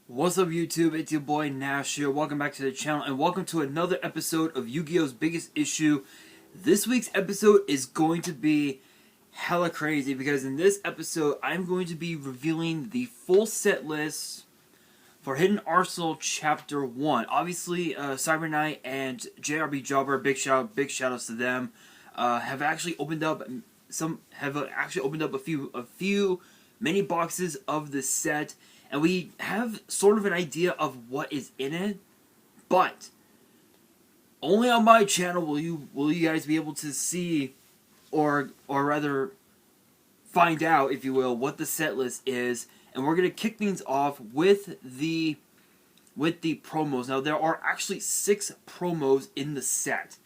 What's up YouTube, it's your boy Nash here. Welcome back to the channel and welcome to another episode of Yu-Gi-Oh's Biggest Issue. This week's episode is going to be hella crazy because in this episode I'm going to be revealing the full set list for Hidden Arsenal Chapter 1. Obviously Cyber Knight and JRB Jobber, big shoutouts to them, have actually opened up a few mini boxes of the set. And we have sort of an idea of what is in it, but only on my channel will you guys be able to see, or rather find out, if you will, what the set list is. And we're gonna kick things off with the promos. Now there are actually 6 promos in the set,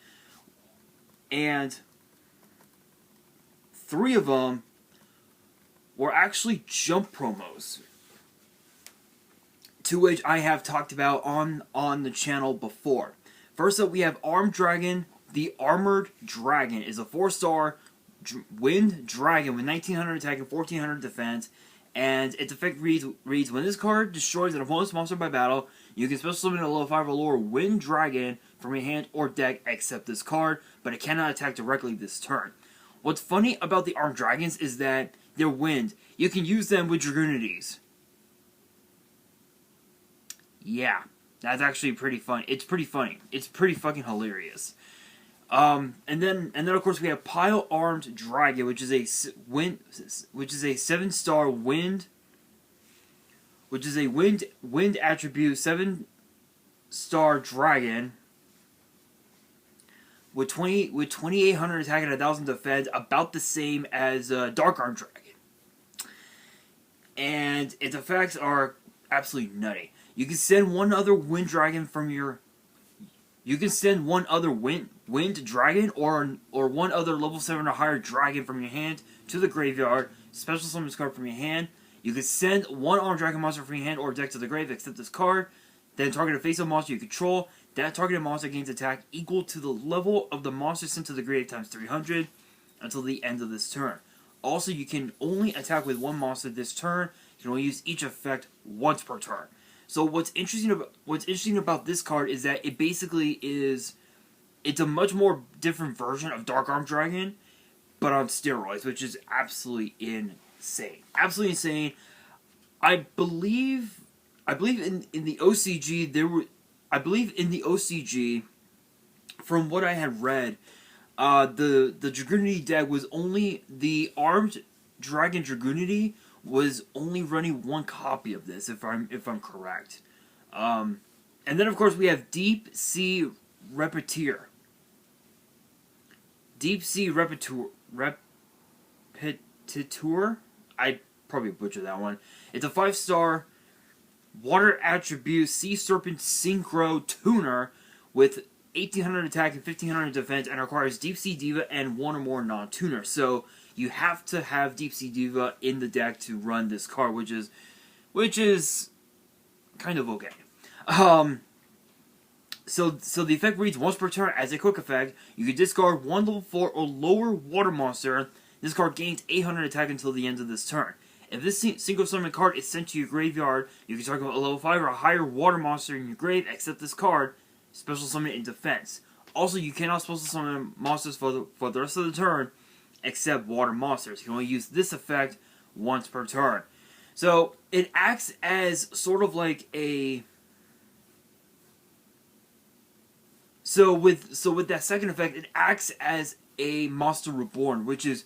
and 3 of them were actually jump promos, to which I have talked about on the channel before. First up, we have Armed Dragon. The Armored Dragon is a 4-star wind dragon with 1900 attack and 1400 defense, and its effect reads, when this card destroys an opponent's monster by battle, you can special summon a level 5 or lower wind dragon from your hand or deck except this card, but it cannot attack directly this turn. What's funny about the Armed Dragons is that they're wind. You can use them with Dragunities. Yeah, that's actually pretty fun. It's pretty funny. It's pretty fucking hilarious. And then of course we have Pile Armed Dragon, which is a 7-star wind, which is a wind attribute 7-star dragon with 2800 attack and 1000 defense, about the same as Dark Armed Dragon. And its effects are absolutely nutty. You can send one other wind dragon from your. You can send one other wind dragon or one other level 7 or higher dragon from your hand to the graveyard. Special summon this card from your hand. You can send one armed dragon monster from your hand or deck to the grave, except this card. Then target a face-up monster you control. That targeted monster gains attack equal to the level of the monster sent to the grave times 300 until the end of this turn. Also, you can only attack with one monster this turn. You can only use each effect once per turn. So what's interesting about this card is that it basically is, it's a much more different version of Dark Armed Dragon, but on steroids, which is absolutely insane. Absolutely insane. I believe in the OCG from what I had read, the Dragunity deck was only, the Armed Dragon Dragunity was only running 1 copy of this, if I'm correct. And then of course we have Deep Sea Repetitor. Deep Sea Repetitor. I probably butchered that one. It's a 5-star water attribute Sea Serpent Synchro Tuner with 1800 attack and 1500 defense, and requires Deep Sea Diva and 1 or more non-tuners. So you have to have Deep Sea Diva in the deck to run this card, which is kind of okay. So the effect reads, once per turn as a quick effect, you can discard 1 level 4 or lower water monster. This card gains 800 attack until the end of this turn. If this single summon card is sent to your graveyard, you can target a level 5 or a higher water monster in your grave, except this card, special summon it in defense. Also, you cannot special summon monsters for the rest of the turn, except water monsters. You can only use this effect once per turn. So it acts as sort of like a. So with that second effect, it acts as a Monster Reborn, which is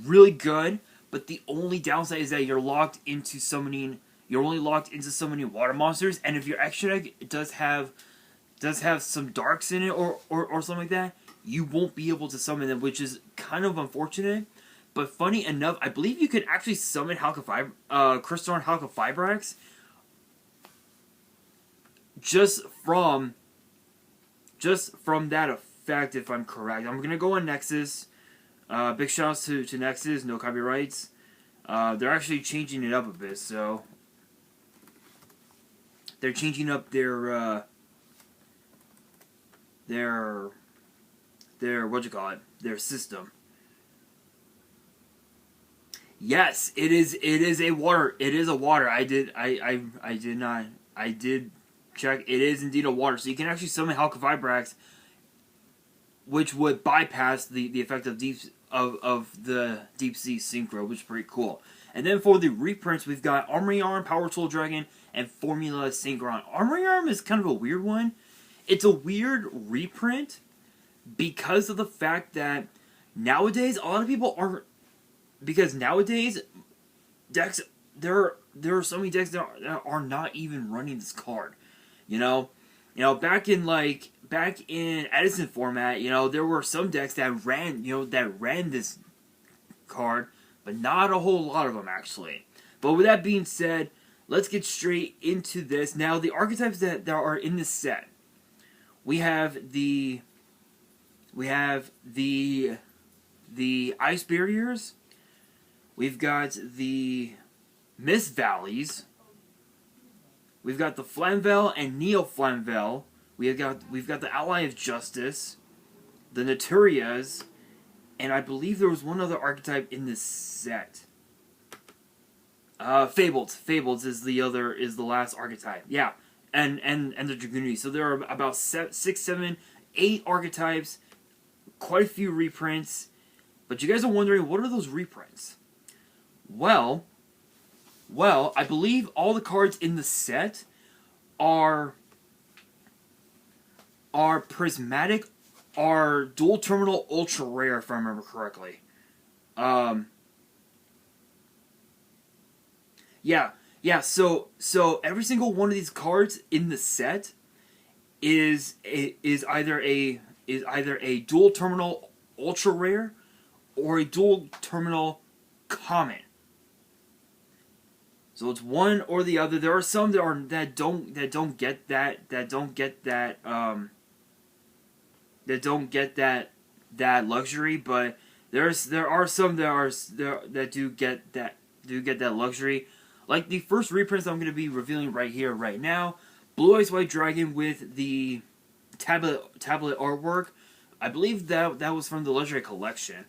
really good. But the only downside is that you're locked into summoning. You're only locked into summoning water monsters, and if your extra deck does have some darks in it or something like that, you won't be able to summon them, which is kind of unfortunate. But funny enough, I believe you can actually summon Crystalline Halka-Fibrax just from that effect, if I'm correct. I'm gonna go on Nexus. Big shouts to Nexus, no copyrights. They're actually changing it up a bit, so they're changing up their their system. Yes, it is a water. It is a water. I did not I did check. It is indeed a water, so you can actually summon Halka Vibrax, which would bypass the effect of the Deep Sea Synchro, which is pretty cool. And then for the reprints, we've got Armory Arm, Power Tool Dragon, and Formula Synchron. Armory Arm is kind of a weird one. It's a weird reprint because of the fact that nowadays, a lot of people aren't... Because nowadays, decks... There are so many decks that are not even running this card. You know, back in Edison format, there were some decks that ran this card, but not a whole lot of them actually. But with that being said, let's get straight into this. Now, the archetypes that are in this set, we have the Ice Barriers, we've got the Mist Valleys, we've got the Flamvel and Neo Flamvel. We've got the Ally of Justice, the Naturias, and I believe there was one other archetype in this set. Fabled. Fabled is the last archetype. Yeah, and the Dragoonity. So there are about 6, 7, 8 archetypes, quite a few reprints. But you guys are wondering, what are those reprints? Well, I believe all the cards in the set are prismatic, are Duel Terminal ultra rare, if I remember correctly. Yeah. So every single one of these cards in the set is either a Duel Terminal ultra rare or a Duel Terminal common. So it's one or the other. There are some that don't get that luxury, but there are some that do get that luxury. Like the first reprints I'm going to be revealing right here, right now, Blue Eyes White Dragon with the tablet artwork. I believe that was from the Legendary Collection.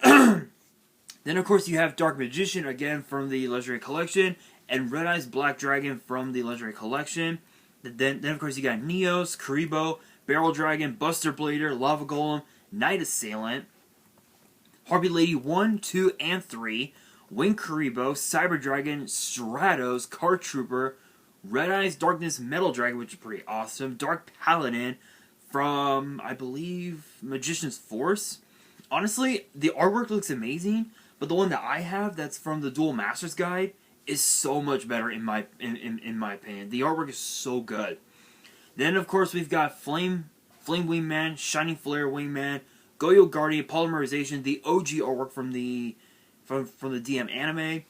Then of course you have Dark Magician again from the Legendary Collection, and Red Eyes Black Dragon from the Legendary Collection. Then of course you got Neos, Karibo, Barrel Dragon, Buster Blader, Lava Golem, Night Assailant, Harpy Lady 1, 2, and 3, Wing Karibo, Cyber Dragon, Stratos, Card Trooper, Red Eyes Darkness Metal Dragon, which is pretty awesome, Dark Paladin from, I believe, Magician's Force. Honestly, the artwork looks amazing, but the one that I have that's from the Duel Masters Guide is so much better in my opinion. The artwork is so good. Then, of course, we've got Flame Wingman, Shining Flare Wingman, Goyo Guardian, Polymerization, the OG artwork from the DM anime,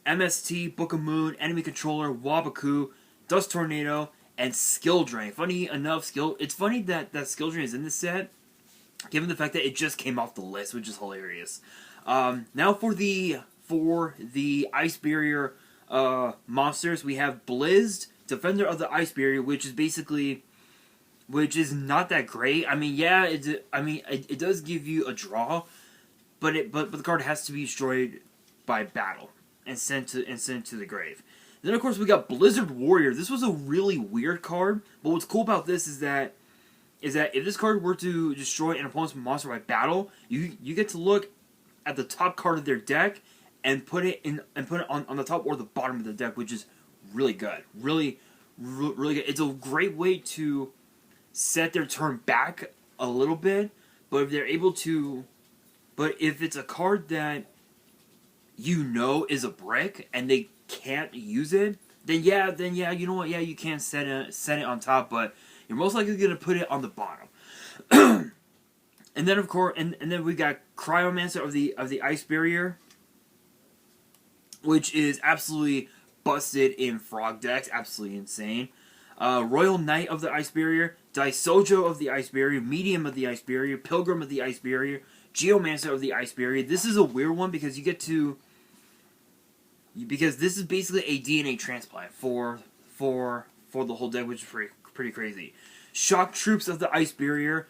MST, Book of Moon, Enemy Controller, Wabaku, Dust Tornado, and Skill Drain. Funny enough, it's funny that Skill Drain is in this set, given the fact that it just came off the list, which is hilarious. Now for the Ice Barrier monsters, we have Blizzed, Defender of the Ice Barrier, which is not that great. I mean, yeah, it does give you a draw, but the card has to be destroyed by battle and sent to the grave. Then of course we got Blizzard Warrior. This was a really weird card, but what's cool about this is that if this card were to destroy an opponent's monster by battle, you get to look at the top card of their deck and put it on the top or the bottom of the deck, which is really good. Really good. It's a great way to set their turn back a little bit, but if it's a card that is a brick and they can't use it, then yeah, you know what? Yeah, you can set it on top, but you're most likely going to put it on the bottom. And then of course, and then we got Cryomancer of the Ice Barrier, which is absolutely busted in frog decks, absolutely insane. Royal Knight of the Ice Barrier, Daisojo of the Ice Barrier, Medium of the Ice Barrier, Pilgrim of the Ice Barrier, Geomancer of the Ice Barrier. This is a weird one because because this is basically a DNA transplant for the whole deck, which is pretty crazy. Shock Troops of the Ice Barrier,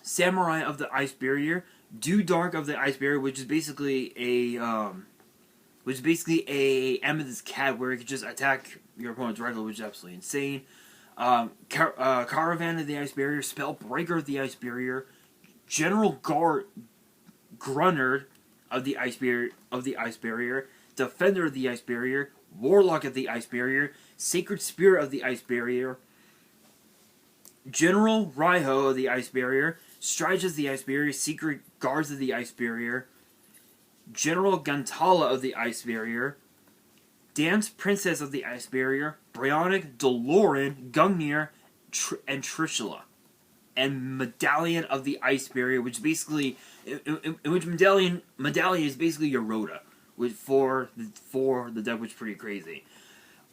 Samurai of the Ice Barrier, Dew Dark of the Ice Barrier, which is basically a which is basically a Amethyst Cat where it can just attack your opponent directly, which is absolutely insane. Caravan of the Ice Barrier, Spellbreaker of the Ice Barrier, General Grunnard of the Ice Barrier, Defender of the Ice Barrier, Warlock of the Ice Barrier, Sacred Spirit of the Ice Barrier, General Raiho of the Ice Barrier, Strategist of the Ice Barrier, Secret Guards of the Ice Barrier, General Gantala of the Ice Barrier, Damned Princess of the Ice Barrier, Bryonic, Doloran, Gungnir, and Trishula. And Medallion of the Ice Barrier, which basically, in which Medallion is basically your Rhoda, for the deck, which is pretty crazy.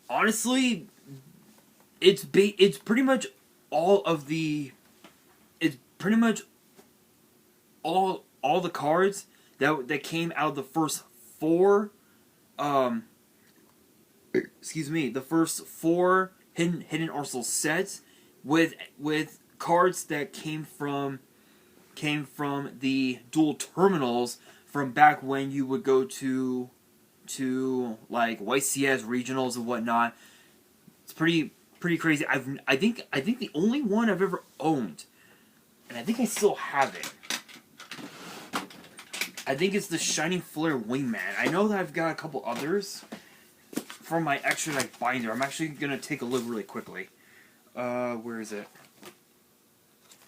Honestly, it's pretty much all of the, it's pretty much all the cards that came out of the first four, the first four Hidden Arsenal sets, with cards that came from the Duel Terminals from back when you would go to like YCS regionals and whatnot. It's pretty crazy. I think the only one I've ever owned, and I think I still have it, I think it's the Shining Flare Wingman. I know that I've got a couple others from my extra like binder. I'm actually gonna take a look really quickly. Where is it?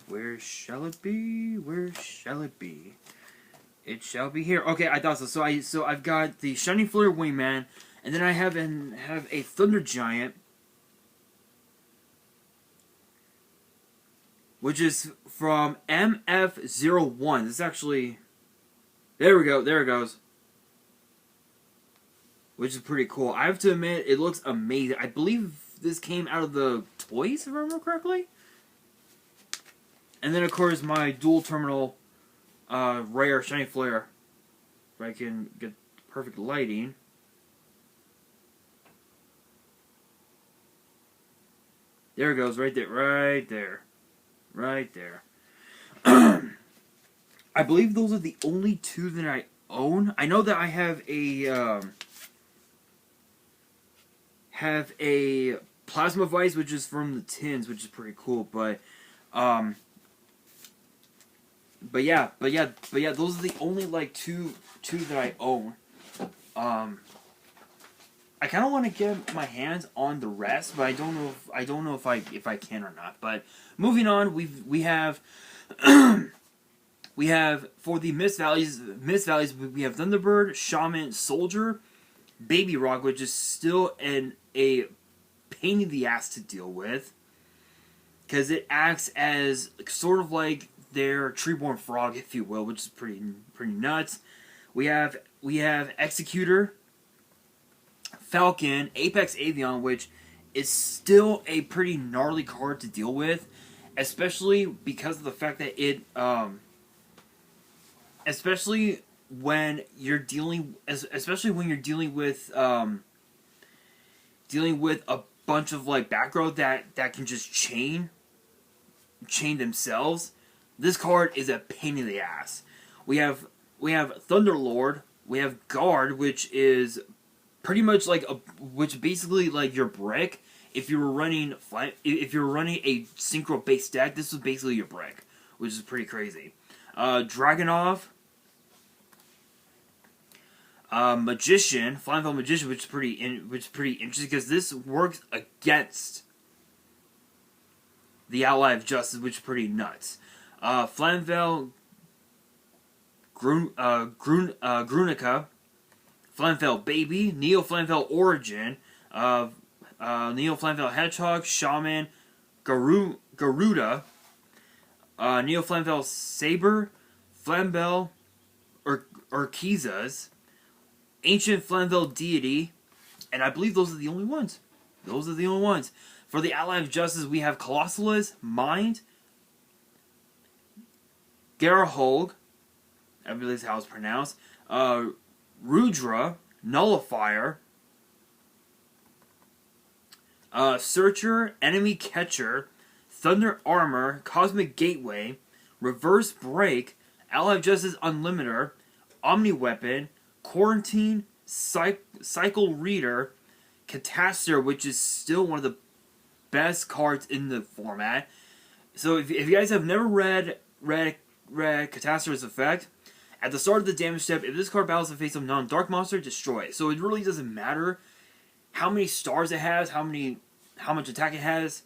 Where shall it be? Where shall it be? It shall be here. Okay, I thought so. So I've got the Shining Flare Wingman, and then I have a Thunder Giant, which is from MF01. This is actually, there we go. There it goes. Which is pretty cool. I have to admit, it looks amazing. I believe this came out of the toys, if I remember correctly. And then, of course, my Duel Terminal rare Shining Flare. If I can get perfect lighting. There it goes, right there, right there. Right there. I believe those are the only two that I own. I know that I have a Plasma Vice, which is from the tins, which is pretty cool, but yeah, those are the only like two that I own. I kind of want to get my hands on the rest, but I don't know if I can or not. But moving on, we have we have for the Mist Valleys we have Thunderbird, Shaman, Soldier, Baby Rock, which is still a pain in the ass to deal with, because it acts as sort of like their Treeborn Frog, if you will, which is pretty nuts. We have Executor, Falcon, Apex Avion, which is still a pretty gnarly card to deal with, especially because of the fact that it, especially when you're dealing with a bunch of like back row that can just chain themselves. This card is a pain in the ass. We have Thunderlord, we have Guard, which is pretty much like which basically like your brick. If you were running a synchro based deck, this was basically your brick, which is pretty crazy. Dragonov, Magician, Flamvell Magician, which is pretty interesting because this works against the Ally of Justice, which is pretty nuts. Flamvell Grunica, Flamvell Baby, Neo Flamvell Origin, Neo Flamvell Hedgehog, Shaman, Garuda, Neo Flamvell Saber, Flamvell Urquizas, Ancient Flamvell Deity, and I believe those are the only ones. Those are the only ones. For the Ally of Justice, we have Colossalus, Mind, Garahog, I believe that's how it's pronounced, Rudra, Nullifier, Searcher, Enemy Catcher, Thunder Armor, Cosmic Gateway, Reverse Break, Ally of Justice Unlimiter, Omni Weapon, Quarantine, Cycle Reader, Catastor, which is still one of the best cards in the format. So if you guys have never read Catastor's effect, at the start of the damage step, if this card battles the face of non-dark monster, destroy it. So it really doesn't matter how many stars it has, how much attack it has,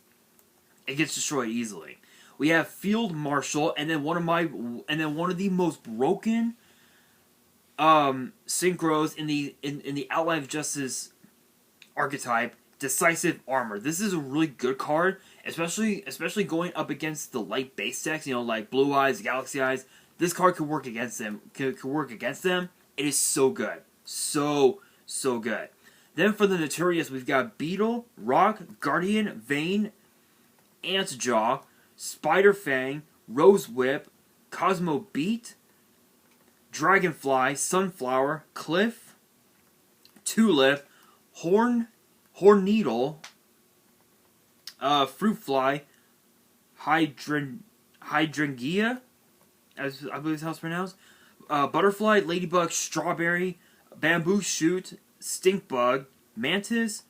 it gets destroyed easily. We have Field Marshal, and then one of the most broken synchros in the Outline of Justice archetype, Decisive Armor. This is a really good card, especially going up against the light base decks, like Blue Eyes, Galaxy Eyes. This card could work against them. Could work against them. It is so good. So good. Then for the Notorious, we've got Beetle, Rock, Guardian, Vayne, Antjaw, Spider Fang, Rose Whip, Cosmo Beat, Dragonfly, Sunflower, Cliff, Tulip, Horn Needle, Fruit Fly, Hydrangea, as I believe is how it's pronounced, Butterfly, Ladybug, Strawberry, Bamboo Shoot, Stinkbug, Mantis,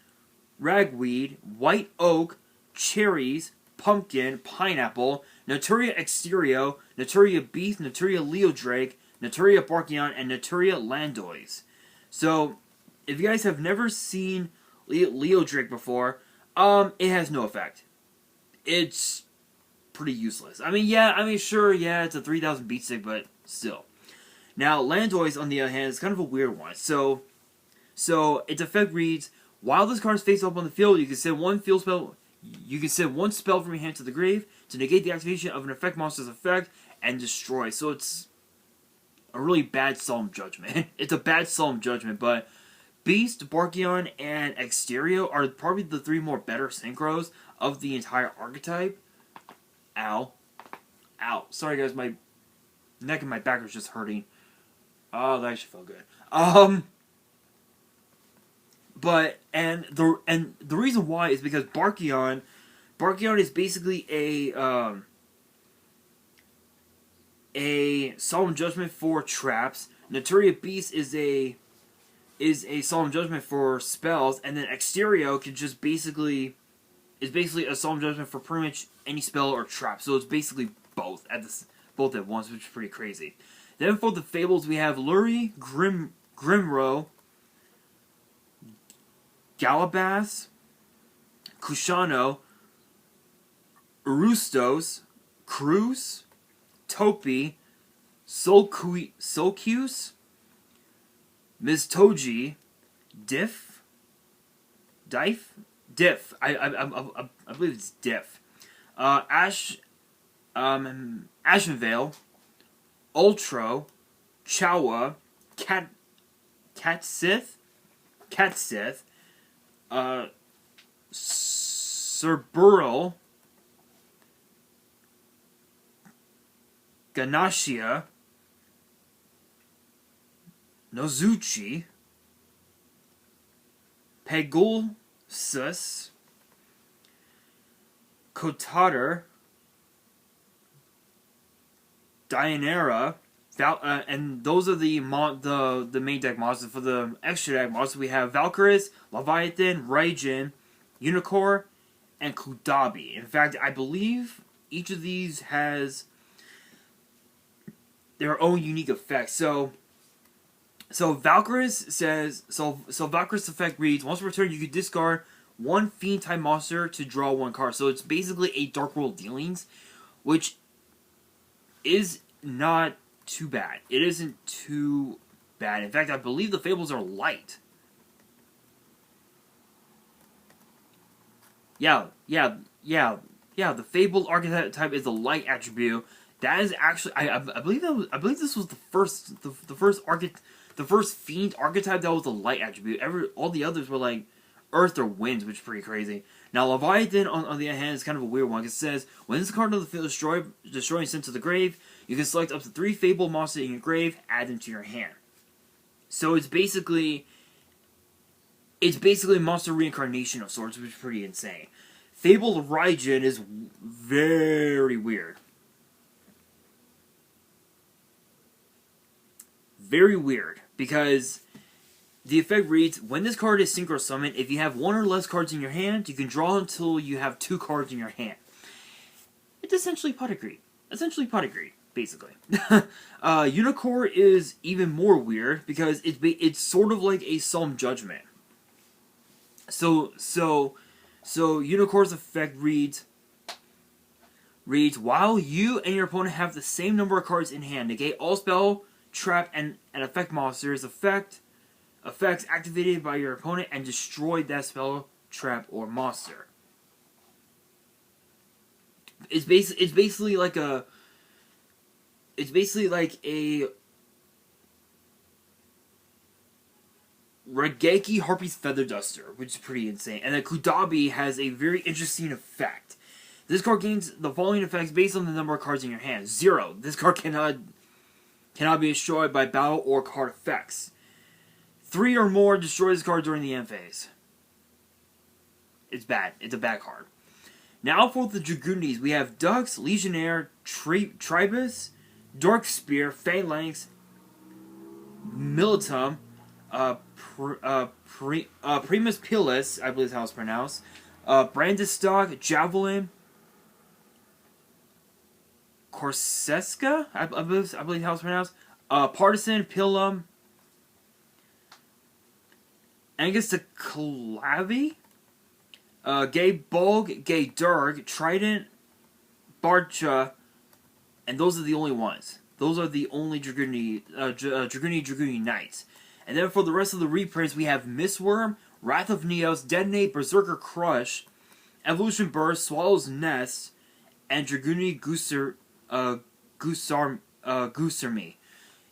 Ragweed, White Oak, Cherries, Pumpkin, Pineapple, Naturia Exterio, Naturia Beast, Naturia Leodrake, Naturia Barkion, and Naturia Landois. So, if you guys have never seen Leodrake before, it has no effect. It's pretty useless. Sure, it's a 3000 beat stick, but still. Now, Landois, on the other hand, is kind of a weird one. So its effect reads, while this card is face up on the field, you can send one spell from your hand to the grave to negate the activation of an effect monster's effect and destroy. So it's a really bad Solemn Judgment. It's a bad Solemn Judgment, but Beast, Barkion, and Exterio are probably the three more better synchros of the entire archetype. Ow. Sorry guys, my neck and my back are just hurting. Oh, that actually felt good. But the reason why is because Barkion is basically a Solemn Judgment for traps. Naturia Beast is a Solemn Judgment for spells, and then Exterio is basically a Solemn Judgment for pretty much any spell or trap. So it's basically both at once, which is pretty crazy. Then for the Fables, we have Lurie, Grimro, Galabas, Kushano, Urustos, Cruz, Topi, Solcuse, Ms. Toji, Diff, I believe it's Diff, Ashenvale, Ultro, Chawa, Catsith, Cerberil, Ganashia, Nozuchi, Pegulsus, Kotader, Dianera, and those are the main deck monsters. For the extra deck monsters, we have Valkyris, Leviathan, Raijin, Unicorn, and Kudabi. In fact, I believe each of these has their own unique effects. So Valkyris says, Valkyris effect reads, once per turn you can discard one Fiend type monster to draw one card. So it's basically a Dark World Dealings, which is not too bad. It isn't too bad. In fact, I believe the Fables are light. Yeah. The Fabled archetype is a light attribute. That is actually, I believe this was the first Fiend archetype that was a light attribute. All the others were like Earth or Winds, which is pretty crazy. Now, Leviathan, on the other hand, is kind of a weird one. It says, when this card on the field is destroyed and sent to the grave, you can select up to 3 Fabled monsters in your grave, add them to your hand. So it's basically monster reincarnation of sorts, which is pretty insane. Fabled Raijin is very weird. Very weird, because The effect reads, when this card is synchro summoned, if you have one or less cards in your hand, you can draw until you have 2 cards in your hand. It's essentially pot of greed. Basically. Unicorn is even more weird because it's sort of like a Solemn Judgment. So Unicorn's effect reads, while you and your opponent have the same number of cards in hand, negate all spell, trap, and effect monsters effects activated by your opponent and destroy that spell, trap, or monster. It's basically like a Regeki Harpy's Feather Duster, which is pretty insane. And then Kudabi has a very interesting effect. This card gains the following effects based on the number of cards in your hand. 0. This card cannot be destroyed by battle or card effects. 3 or more, destroy this card during the end phase. It's bad. It's a bad card. Now for the Dragoonies, we have Dux, Legionnaire, Tribus, Dark Spear, Phalanx, Militum, Primus Pilis, I believe is how it's pronounced, Brandistock, Javelin, Corseska, I believe how it's pronounced, Partisan, Pilum, Angus the Clavi, Gay Bulg, Gay Durg, Trident, Barcha, and those are the only ones. Those are the only Dragooni Knights. And then for the rest of the reprints, we have Mistworm, Wrath of Neos, Detonate, Berserker Crush, Evolution Burst, Swallow's Nest, and Dragooni Gusarmi.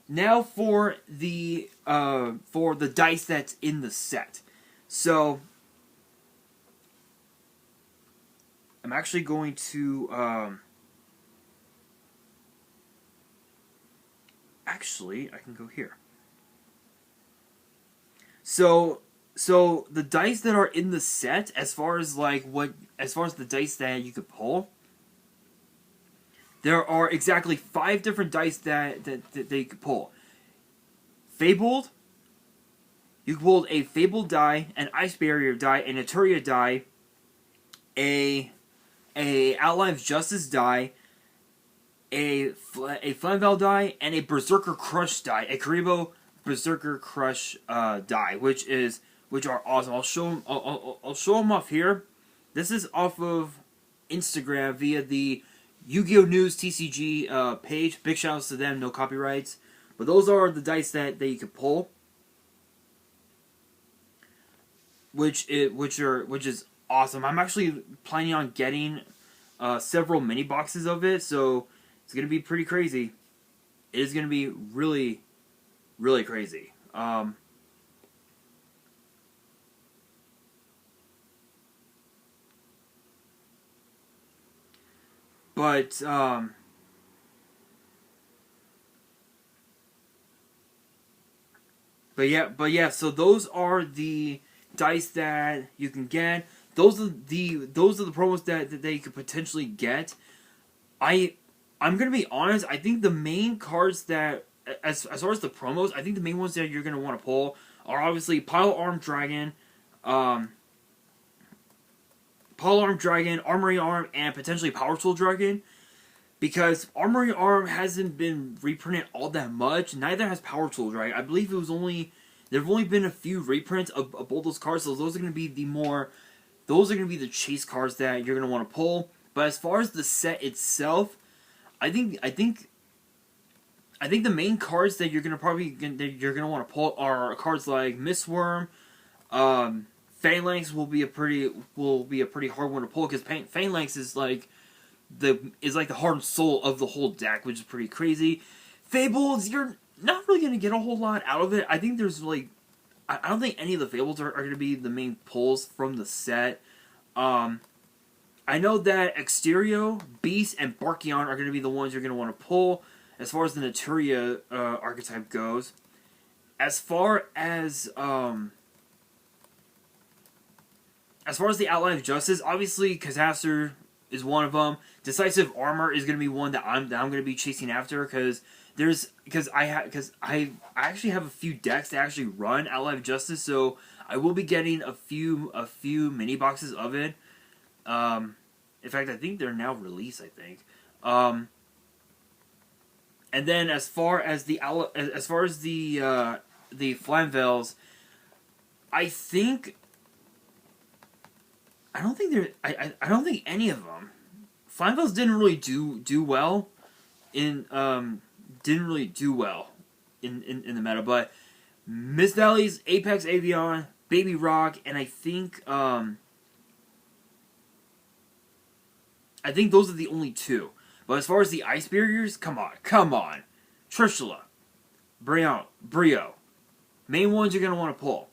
Now for the dice that's in the set. So I'm actually going to actually I can go here. So the dice that are in the set, as far as the dice that you could pull, there are exactly 5 different dice that you could pull. Fabled, you can pull a Fabled die, an Ice Barrier die, an Eteria die, a Outline of Justice die, a Flamvel die, and a Berserker Crush die, a Karibo Berserker Crush die, which are awesome. I'll show them off here. This is off of Instagram via the Yu-Gi-Oh! News TCG page. Big shout outs to them, no copyrights. But those are the dice that you can pull, which is awesome. I'm actually planning on getting several mini boxes of it, so it's gonna be pretty crazy. It is gonna be really, really crazy. But yeah, so those are the dice that you can get. Those are the promos that you could potentially get. I'm gonna be honest, I think the main cards that as far as the promos, I think the main ones that you're gonna want to pull are obviously Pile Arm Dragon, Armory Arm, and potentially Power Tool Dragon. Because Armory Arm hasn't been reprinted all that much. Neither has Power Tool Dragon. I believe there have only been a few reprints of both those cards. So those are going to be the chase cards that you're going to want to pull. But as far as the set itself, I think the main cards that you're going to want to pull are cards like Mistworm. Phalanx will be a pretty hard one to pull because Phalanx is like the heart and soul of the whole deck, which is pretty crazy. Fables, you're not really going to get a whole lot out of it. I think there's I don't think any of the Fables are going to be the main pulls from the set. I know that Exterio, Beast, and Barkion are going to be the ones you're going to want to pull as far as the Naturia archetype goes. As far as the Outline of Justice, obviously Kazasser is one of them. Decisive Armor is going to be one that I'm going to be chasing after because I actually have a few decks that actually run Ally of Justice, so I will be getting a few mini boxes of it. In fact, I think they're now released. I think. And then as far as the Flamvels, I don't think any of them. Flamvels didn't really do well in in the meta, but Miss Valley's, Apex Avion, Baby Rock, and I think those are the only two. But as far as the Ice Barriers, come on. Trishula, Brio. Main ones you're going to want to pull.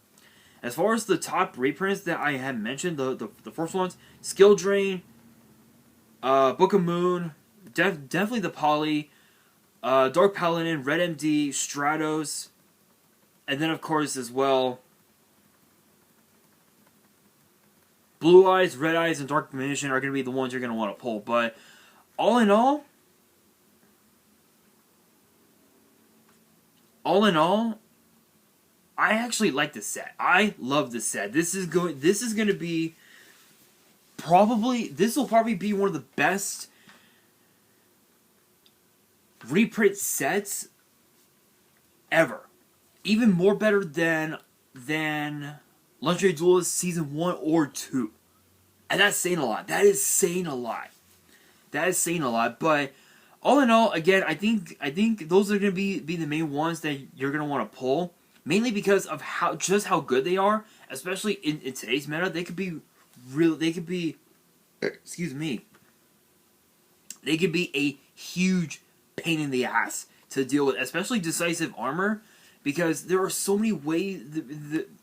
As far as the top reprints that I had mentioned, the first ones, Skill Drain, Book of Moon, definitely the Poly, Dark Paladin, Red MD, Stratos, and then of course as well, Blue Eyes, Red Eyes, and Dark Dimension are going to be the ones you're going to want to pull. But all in all, I actually like this set. I love this set. This will probably be one of the best reprint sets ever. Even more better than Legendary Duelist Season 1 or 2. And that's saying a lot. That is saying a lot. But all in all, again, I think those are going to be the main ones that you're going to want to pull. Mainly because of how good they are, especially in today's meta. They could be a huge pain in the ass to deal with, especially Decisive Armor, because there are so many ways.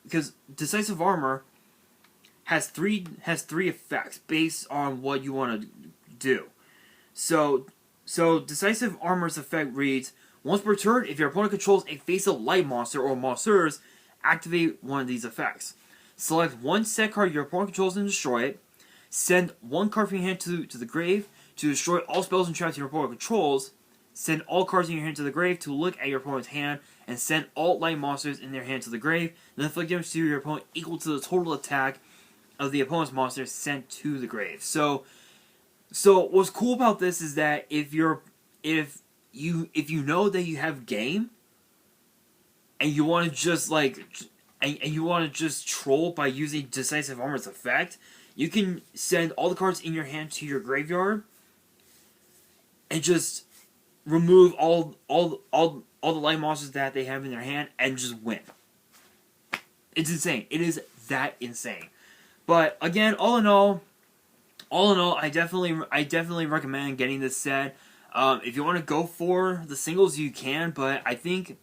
Because Decisive Armor has three effects based on what you want to do. So Decisive Armor's effect reads: once per turn, if your opponent controls a face-up light monster or monsters, activate one of these effects. Select one set card your opponent controls and destroy it. Send one card from your hand to the grave to destroy all spells and traps your opponent controls. Send all cards in your hand to the grave to look at your opponent's hand, and send all light monsters in their hand to the grave. Then inflict damage to your opponent equal to the total attack of the opponent's monster sent to the grave. So what's cool about this is that if you know that you have game, and you want to just troll by using Decisive Armor's effect, you can send all the cards in your hand to your graveyard, and just remove all the light monsters that they have in their hand, and just win. It's insane. It is that insane. But again, all in all, I definitely recommend getting this set. If you want to go for the singles, you can, but I think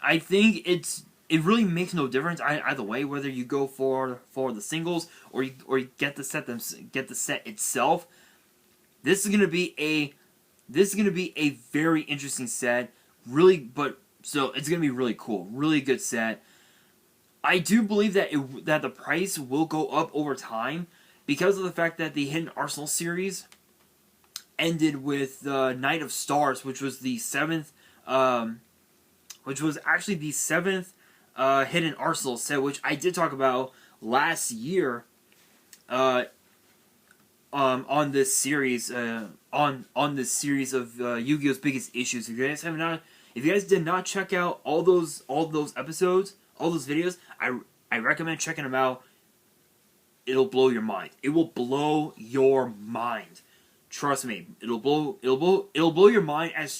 it really makes no difference either way, whether you go for the singles or you get the set itself. This is gonna be a very interesting set, really. So it's gonna be really cool, really good set. I do believe that the price will go up over time because of the fact that the Hidden Arsenal series ended with Night of Stars, which was the seventh, which was actually the seventh Hidden Arsenal set, which I did talk about last year on this series on this series of Yu-Gi-Oh's biggest issues. If you guys did not check out all those episodes, all those videos, I recommend checking them out. It'll blow your mind. It will blow your mind. Trust me, it'll blow your mind as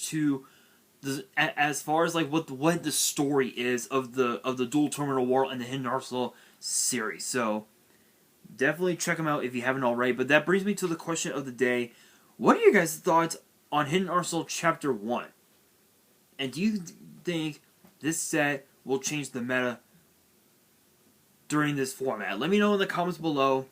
far as like what the story is of the Duel Terminal War and the Hidden Arsenal series. So definitely check them out if you haven't already. But that brings me to the question of the day: what are your guys' thoughts on Hidden Arsenal Chapter 1? And do you think this set will change the meta during this format? Let me know in the comments below.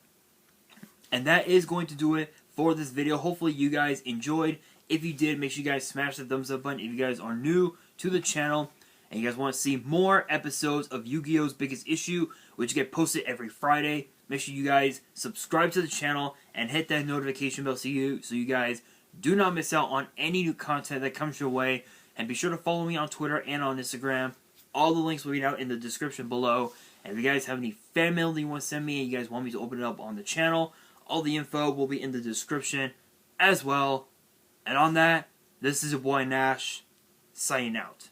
And that is going to do it for this video. Hopefully you guys enjoyed. If you did, make sure you guys smash the thumbs up button. If you guys are new to the channel and you guys want to see more episodes of Yu-Gi-Oh's Biggest Issue, which get posted every Friday, make sure you guys subscribe to the channel and hit that notification bell so you guys do not miss out on any new content that comes your way. And be sure to follow me on Twitter and on Instagram. All the links will be out in the description below. And if you guys have any fan mail that you want to send me and you guys want me to open it up on the channel, all the info will be in the description as well. And on that, this is your boy Nash, signing out.